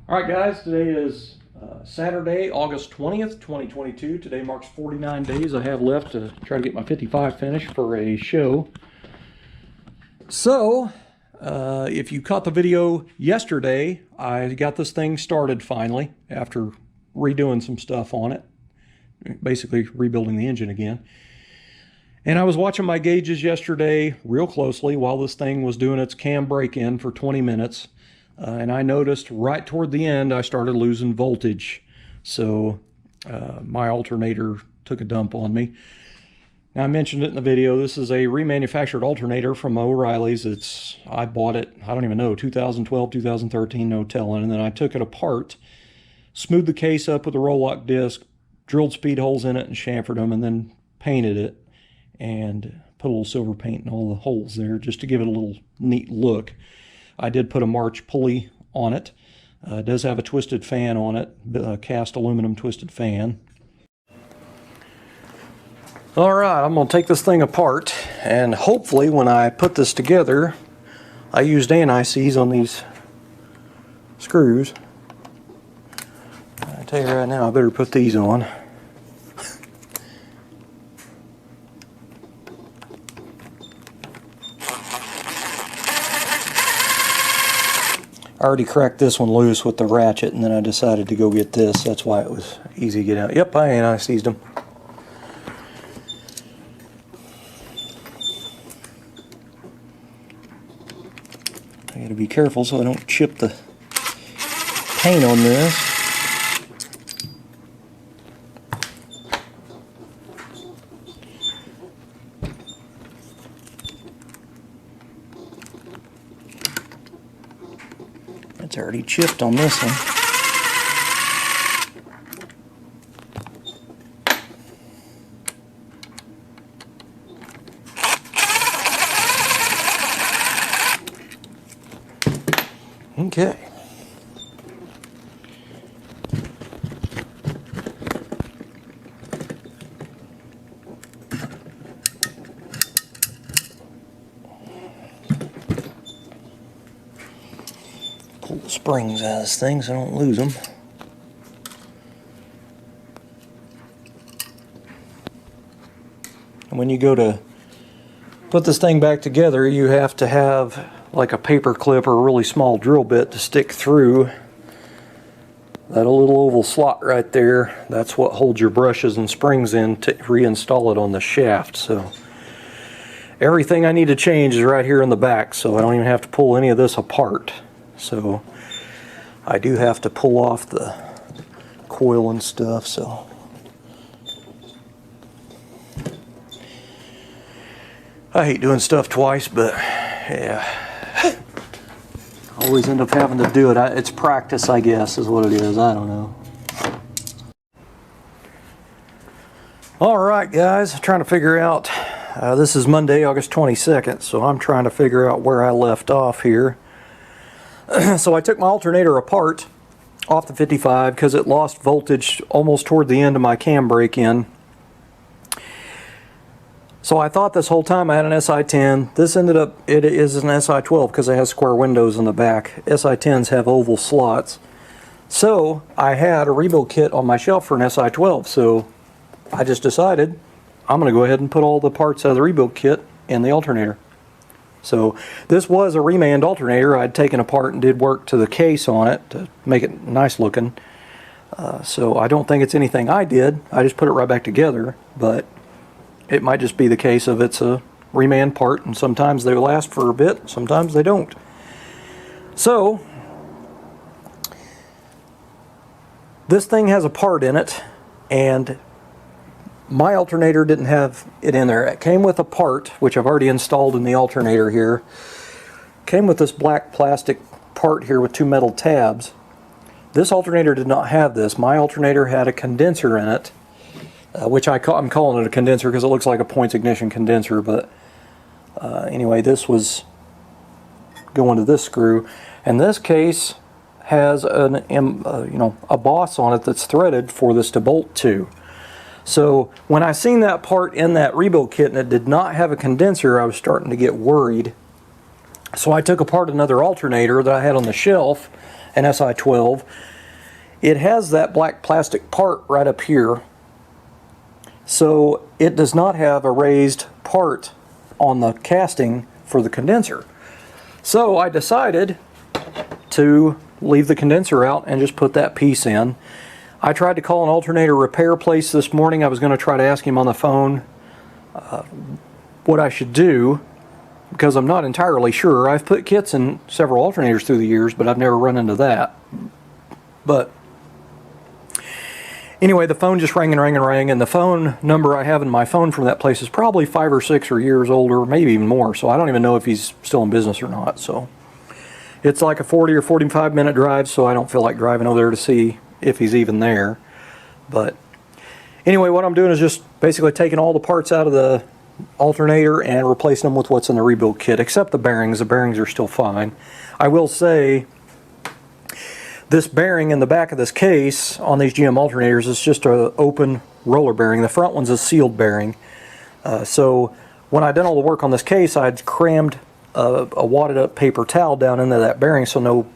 All right, guys, today is Saturday, August 20th, 2022. Today marks 49 days I have left to try to get my 55 finished for a show. So, if you caught the video yesterday, I got this thing started finally after redoing some stuff on it, basically rebuilding the engine again. And I was watching my gauges yesterday real closely while this thing was doing its cam break-in for 20 minutes. And I noticed right toward the end I started losing voltage. So my alternator took a dump on me. Now, I mentioned it in the video. This is a remanufactured alternator from O'Reilly's. I bought it, I don't even know, 2012, 2013, no telling. And then I took it apart, smoothed the case up with a roll-lock disc, drilled speed holes in it and chamfered them, and then painted it. And put a little silver paint in all the holes there just to give it a little neat look. I did put a March pulley on it. It does have a twisted fan on it, a cast aluminum twisted fan. All right, I'm going to take this thing apart, and hopefully when I put this together, I used anti-seize on these screws. I tell you right now, I better put these on. I already cracked this one loose with the ratchet, and then I decided to go get this. That's why it was easy to get out. Yep, I anti-seized them. I gotta be careful so I don't chip the paint on this. It's already chipped on this one. Okay. Pull the springs out of this thing so I don't lose them. And when you go to put this thing back together, you have to have like a paper clip or a really small drill bit to stick through that little oval slot right there. That's what holds your brushes and springs in to reinstall it on the shaft. So everything I need to change is right here in the back, so I don't even have to pull any of this apart. So I do have to pull off the coil and stuff, so I hate doing stuff twice, but yeah, always end up having to do it. It's practice, I guess, is what it is. I don't know. All right, guys, I'm trying to figure out, this is Monday, August 22nd, so I'm trying to figure out where I left off here. So I took my alternator apart off the 55 because it lost voltage almost toward the end of my cam break-in. So I thought this whole time I had an SI10. This ended up, it is an SI12 because it has square windows in the back. SI10s have oval slots. So I had a rebuild kit on my shelf for an SI12. So I just decided I'm going to go ahead and put all the parts out of the rebuild kit in the alternator. So this was a reman alternator. I'd taken apart and did work to the case on it to make it nice looking. So I don't think it's anything I did. I just put it right back together, but it might just be the case of it's a reman part, and sometimes they last for a bit, sometimes they don't. So this thing has a part in it, and my alternator didn't have it in there. It came with a part, which I've already installed in the alternator here. Came with this black plastic part here with two metal tabs. This alternator did not have this. My alternator had a condenser in it, which I'm calling it a condenser because it looks like a points ignition condenser, but anyway, this was going to this screw. And this case has a boss on it that's threaded for this to bolt to. So when I seen that part in that rebuild kit and it did not have a condenser, I was starting to get worried. So I took apart another alternator that I had on the shelf an SI12. It has that black plastic part right up here, so it does not have a raised part on the casting for the condenser. So I decided to leave the condenser out and just put that piece in. I tried to call an alternator repair place this morning. I was going to try to ask him on the phone what I should do, because I'm not entirely sure. I've put kits in several alternators through the years, but I've never run into that. But anyway, the phone just rang and rang and rang, and the phone number I have in my phone from that place is probably 5 or 6 or years older, maybe even more, so I don't even know if he's still in business or not. So it's like a 40 or 45 minute drive, so I don't feel like driving over there to see if he's even there. But anyway, what I'm doing is just basically taking all the parts out of the alternator and replacing them with what's in the rebuild kit, except the bearings. The bearings are still fine. I will say this bearing in the back of this case on these GM alternators is just an open roller bearing. The front one's a sealed bearing. So when I done all the work on this case, I'd crammed a wadded up paper towel down into that bearing so no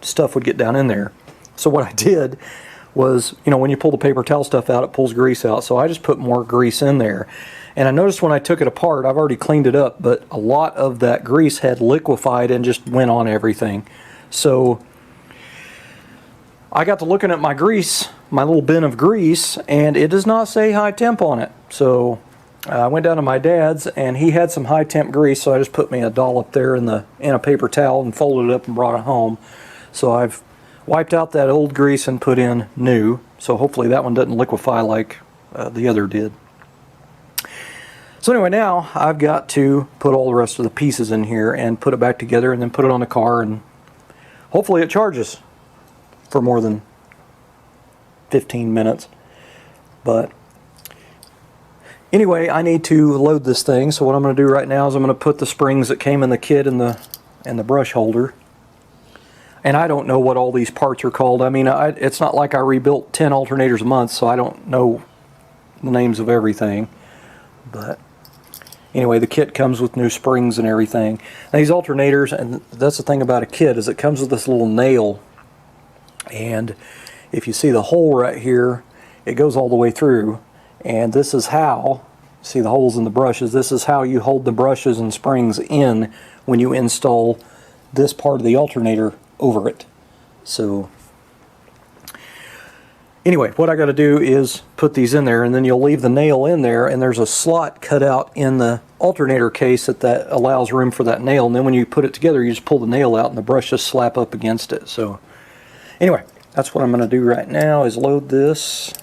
stuff would get down in there. So what I did was, you know, when you pull the paper towel stuff out, it pulls grease out. So I just put more grease in there. And I noticed when I took it apart, I've already cleaned it up, but a lot of that grease had liquefied and just went on everything. So I got to looking at my grease, my little bin of grease, and it does not say high temp on it. So I went down to my dad's, and he had some high temp grease, so I just put me a dollop there in a paper towel and folded it up and brought it home. So I've wiped out that old grease and put in new, so hopefully that one doesn't liquefy like the other did. So anyway, now I've got to put all the rest of the pieces in here and put it back together and then put it on the car, and hopefully it charges for more than 15 minutes. But anyway, I need to load this thing, so what I'm going to do right now is I'm going to put the springs that came in the kit in the brush holder. And I don't know what all these parts are called. I mean, it's not like I rebuilt 10 alternators a month, so I don't know the names of everything. But anyway, the kit comes with new springs and everything. Now, these alternators, and that's the thing about a kit, is it comes with this little nail. And if you see the hole right here, it goes all the way through. And this is how, see the holes in the brushes, this is how you hold the brushes and springs in when you install this part of the alternator over it. So anyway, what I got to do is put these in there, and then you'll leave the nail in there, and there's a slot cut out in the alternator case that allows room for that nail, and then when you put it together, you just pull the nail out and the brush just slap up against it. So anyway, that's what I'm going to do right now, is load this.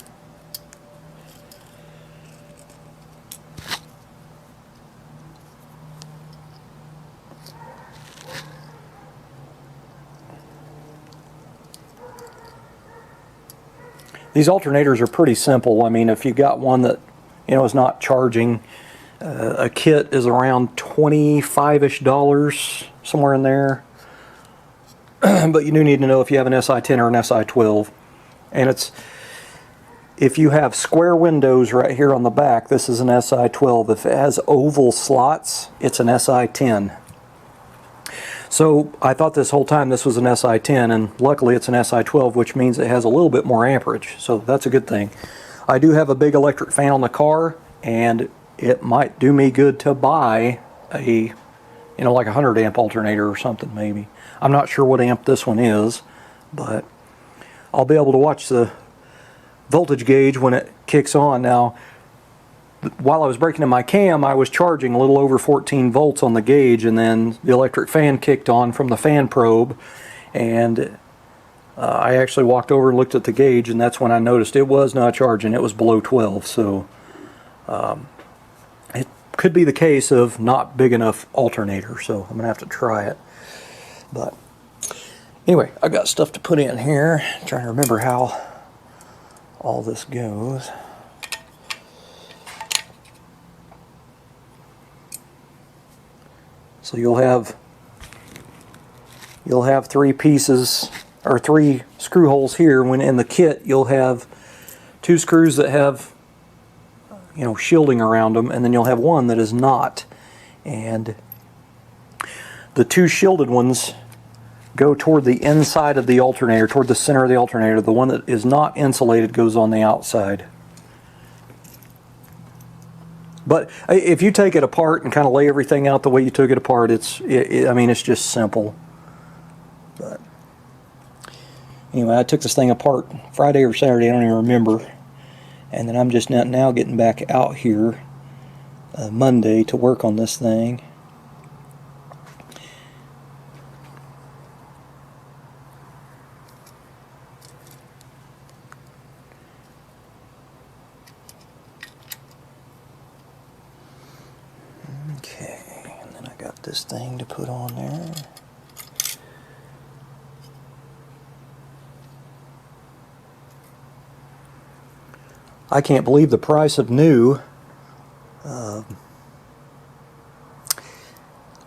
These alternators are pretty simple. I mean, if you got one that, you know, is not charging, a kit is around $25-ish, somewhere in there. But you do need to know if you have an SI10 or an SI12. And it's, if you have square windows right here on the back, this is an SI12. If it has oval slots, it's an SI10. So I thought this whole time this was an SI10, and luckily it's an SI12, which means it has a little bit more amperage, so that's a good thing. I do have a big electric fan on the car, and it might do me good to buy a, you know, like a 100 amp alternator or something maybe. I'm not sure what amp this one is, but I'll be able to watch the voltage gauge when it kicks on. Now, while I was breaking in my cam, I was charging a little over 14 volts on the gauge, and then the electric fan kicked on from the fan probe, and I actually walked over and looked at the gauge, and that's when I noticed it was not charging. It was below 12, so it could be the case of not big enough alternator, so I'm going to have to try it. But anyway, I got stuff to put in here. I'm trying to remember how all this goes. So you'll have 3 pieces, or 3 screw holes here. When in the kit, you'll have 2 screws that have, you know, shielding around them, and then you'll have one that is not. And the 2 shielded ones go toward the inside of the alternator, toward the center of the alternator. The one that is not insulated goes on the outside. But if you take it apart and kind of lay everything out the way you took it apart, I mean, it's just simple. But anyway, I took this thing apart Friday or Saturday, I don't even remember. And then I'm just now getting back out here Monday to work on this thing. Okay, and then I got this thing to put on there. I can't believe the price of new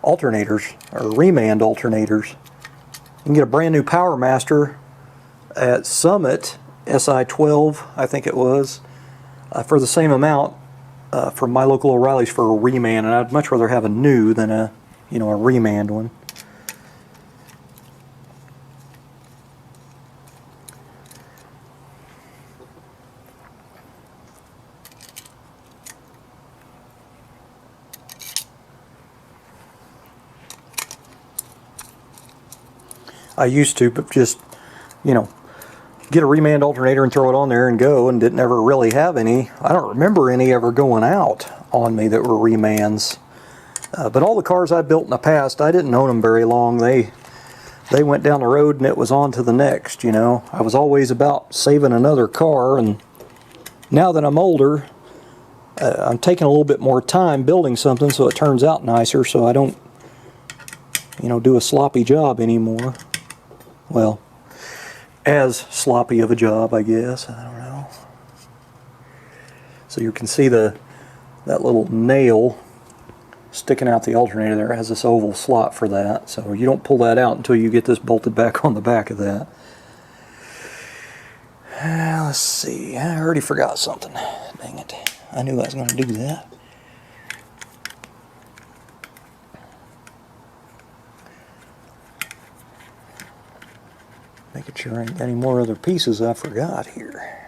alternators, or remand alternators. You can get a brand new Power Master at Summit, SI12, I think it was, for the same amount from my local O'Reilly's for a remand, and I'd much rather have a new than a remand one. I used to, but just, get a remand alternator and throw it on there and go, and didn't ever really have any. I don't remember any ever going out on me that were remands. But all the cars I built in the past, I didn't own them very long. They went down the road and it was on to the next, I was always about saving another car, and now that I'm older, I'm taking a little bit more time building something so it turns out nicer, so I don't, do a sloppy job anymore. Well, as sloppy of a job, I guess. I don't know. So you can see that little nail sticking out the alternator there. It has this oval slot for that. So you don't pull that out until you get this bolted back on the back of that. Let's see. I already forgot something. Dang it. I knew I was going to do that. Making sure I ain't got any more other pieces I forgot here.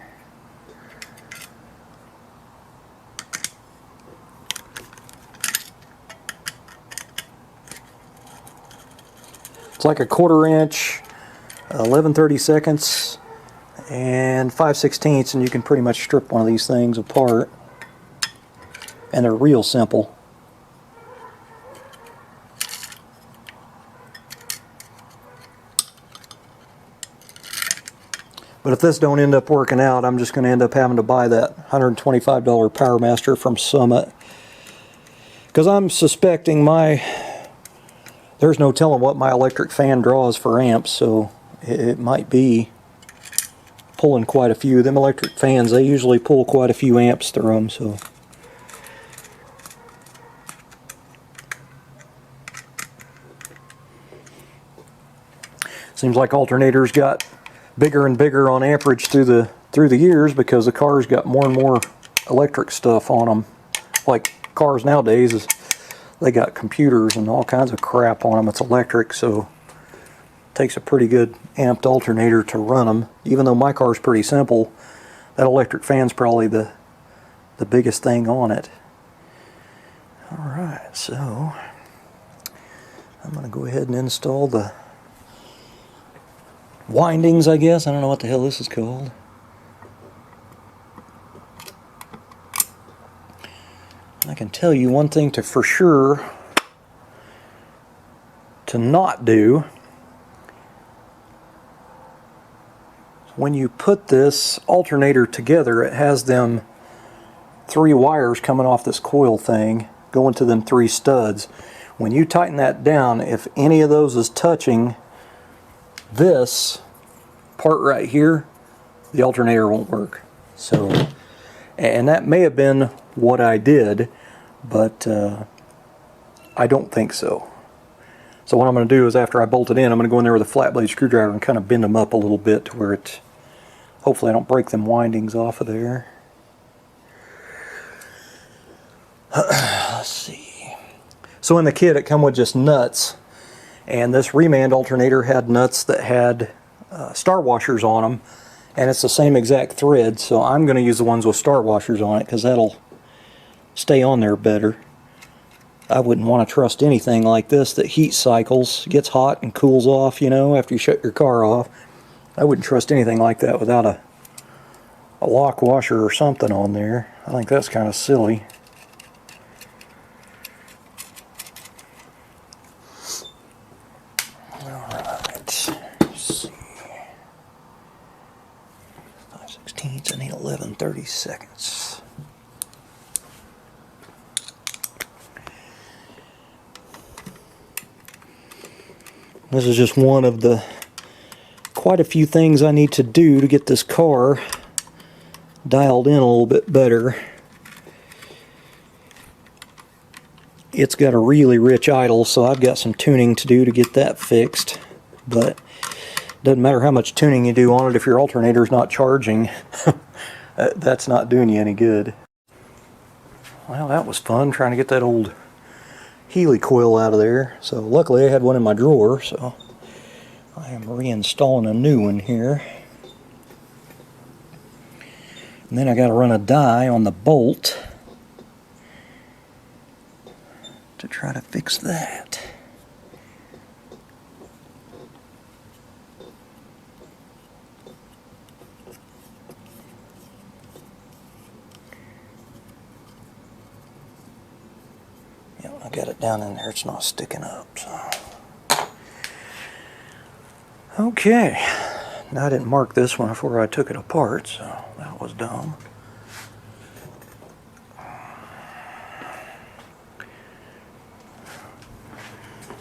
It's like a 1/4 inch, 11/32, and 5/16, and you can pretty much strip one of these things apart. And they're real simple. But if this don't end up working out, I'm just going to end up having to buy that $125 Power Master from Summit. Because I'm suspecting there's no telling what my electric fan draws for amps, so it might be pulling quite a few. Them electric fans, they usually pull quite a few amps through them, so. Seems like alternators got bigger and bigger on amperage through the years because the cars got more and more electric stuff on them. Like cars nowadays, they got computers and all kinds of crap on them. It's electric, so it takes a pretty good amped alternator to run them. Even though my car's pretty simple, that electric fan's probably the biggest thing on it. Alright, so I'm going to go ahead and install the windings, I guess. I don't know what the hell this is called. I can tell you one thing for sure to not do. When you put this alternator together, it has them 3 wires coming off this coil thing going to them 3 studs. When you tighten that down, if any of those is touching this part right here, the alternator won't work. So, and that may have been what I did, but I don't think so. So what I'm going to do is, after I bolt it in, I'm going to go in there with a flat blade screwdriver and kind of bend them up a little bit to where it, hopefully I don't break them windings off of there. Let's see. So in the kit it come with just nuts. And this Remand alternator had nuts that had star washers on them, and it's the same exact thread, so I'm going to use the ones with star washers on it because that'll stay on there better. I wouldn't want to trust anything like this that heat cycles, gets hot and cools off, you know, after you shut your car off. I wouldn't trust anything like that without a lock washer or something on there. I think that's kind of silly. Alright, let's see. 5/16, I need 11/32. This is just one of the quite a few things I need to do to get this car dialed in a little bit better. It's got a really rich idle, so I've got some tuning to do to get that fixed. But it doesn't matter how much tuning you do on it if your alternator's not charging. That's not doing you any good. Well, that was fun trying to get that old Healy coil out of there. So luckily I had one in my drawer, so I am reinstalling a new one here. And then I got to run a die on the bolt to try to fix that. Yeah, I got it down in there, it's not sticking up, so. Okay, now I didn't mark this one before I took it apart, so that was dumb.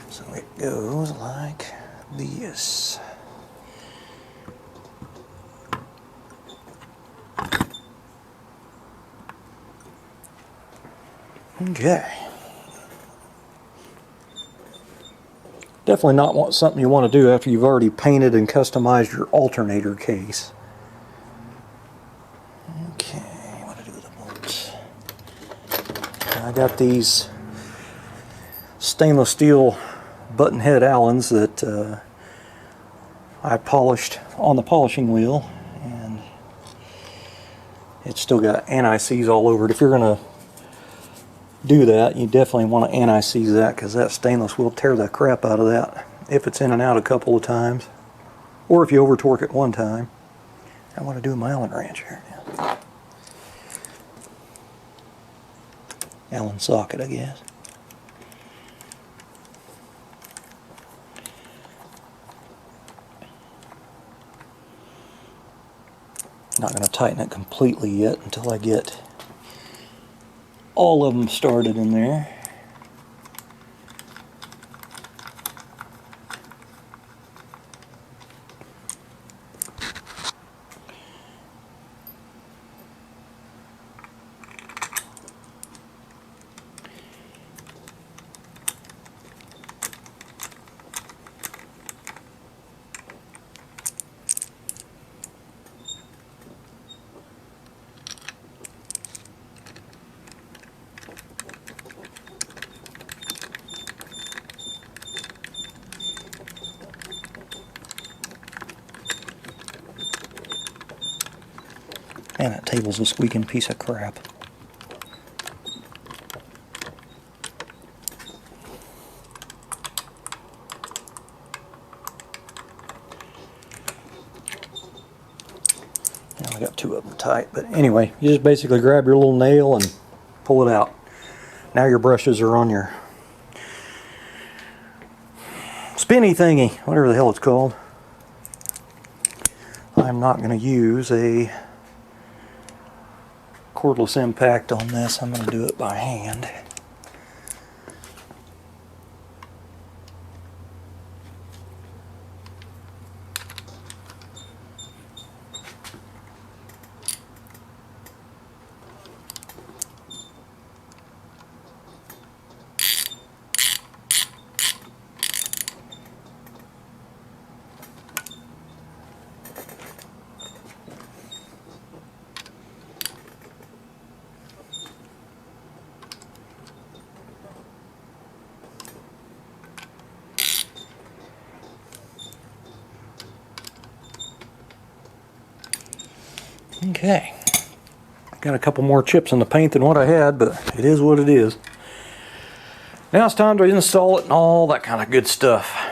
So it goes like this. Okay. Definitely not something you want to do after you've already painted and customized your alternator case. Okay, what do I do with the bolts? I got these stainless steel button head Allens that I polished on the polishing wheel, and it's still got anti-seize all over it. If you're going to do that, you definitely want to anti-seize that, because that stainless will tear the crap out of that if it's in and out a couple of times, or if you over torque it one time. I want to do my Allen wrench here. Allen socket, I guess. Not going to tighten it completely yet until I get all of them started in there. Man, that table's a squeaking piece of crap. I got two of them tight, but anyway, you just basically grab your little nail and pull it out. Now your brushes are on your spinny thingy, whatever the hell it's called. I'm not going to use a cordless impact on this. I'm going to do it by hand. Okay. Got a couple more chips in the paint than what I had, but it is what it is. Now it's time to install it and all that kind of good stuff.